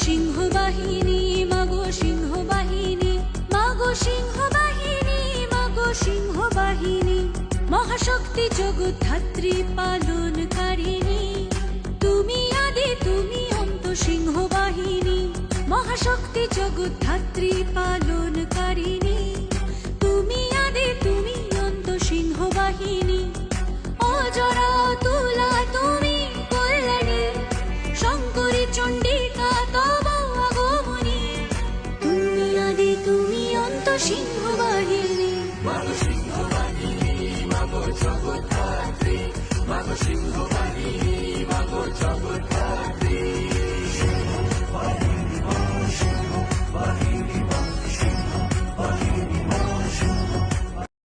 সিংহ বাহিনী, মাগো সিংহ বাহিনী, মাগো সিংহ বাহিনী, মাগো সিংহ বাহিনী। মহাশক্তি জগদ্ধাত্রী পালনকারিণী, তুমি আদি তুমি অন্ত সিংহ বাহিনী। মহাশক্তি জগদ্ধাত্রী পালনকারিণী, তুমি আদি তুমি অন্ত সিংহ বাহিনী। অজরা তুলা তুমি কল্যাণী, শঙ্করী চণ্ডিকা তব আগমনী। তুমি আদি তুমি অন্ত সিংহ বাহিনী, মাগো সিংহ বাহিনী, মাগো জগদ্ধাত্রী, মাগো সিংহ